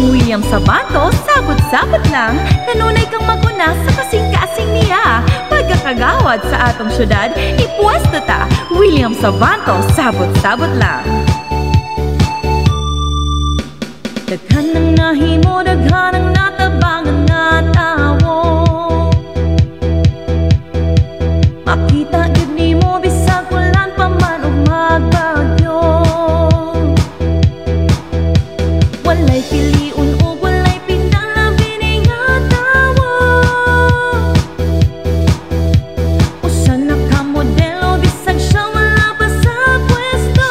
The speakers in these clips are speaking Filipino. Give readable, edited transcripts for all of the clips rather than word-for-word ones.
Kang William Sabato, sabot-sabot lang, kanunay kang maguna sa kasing-kasing niya. Pagkakagawad sa atong syudad, ipwesto ta, William Sabato, sabot-sabot lang. Daghan ng nahimo, daghan ng natabangan nga tawo. Makita gid nimo bisag ulan pa man ug magbagyo. Walay piliun ug walay pinalabi nga tawo. Usa na ka modelo bisag siya wala pa sa pwesto.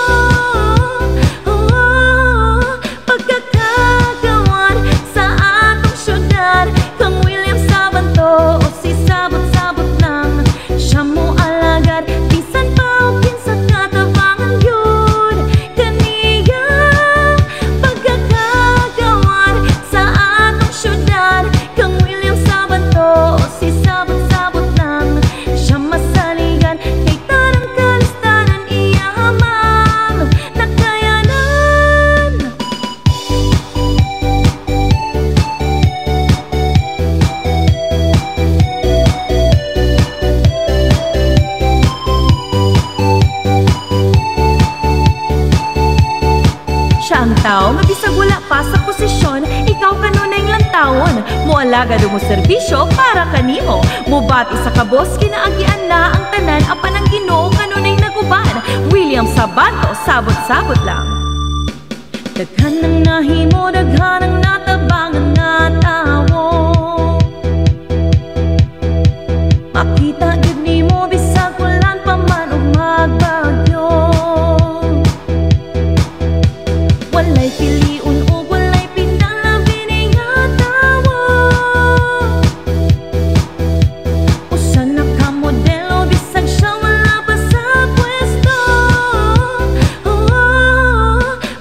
Pagkakagawan sa atong syudad, kang William Sabato o si sabot-sabot lang. Siya mo alagad, bisan pa o kinsa katabangan yun kaniya. Pagkakagawan sa atong syudad, kang William Sabato o si sabot-sabot lang. Siya masaligan kay tanang kalistanan, iya ma'am nakayanan. Siya ang tao nga bisag wala pa sa posisyon, ikaw kanunay lantawon. Moalagad mo serbisyo para kanimo. Mubati sa kabos, kinaagian na ang tanan, apan ang Ginoo kanunay naguban. William Sabato, sabot-sabot lang. Daghan ng nahimo, daghan ng natabangan nga tawo. Makita gid nimo bisag ulan pa man ug magbagyo. Walay piliun ug walay pinalabi nga tawo. Usa na ka modelo bisag siya wala pa sa pwesto.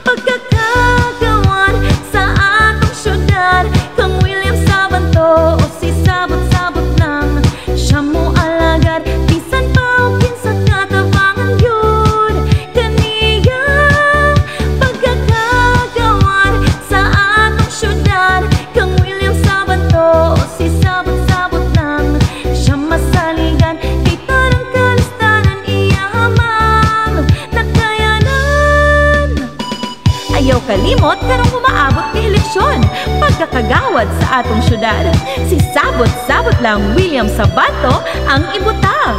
Pagkakagawan sa atong syudad, kang William Sabato o si sabot-sabot lang. Siya mo alagad, bisan pa o kinsa katabangan yun kaniya. Pagkakagawan sa atong syudad, kang William Sabato o si sabot-sabot lang. Siya masaligan kay tanang kalistanan, iya ma'am nakayanan. Ayaw kalimot karong umaabot kay eleksyon. Pagkakagawad sa atong syudad, si sabot-sabot lang William Sabato ang ibutang.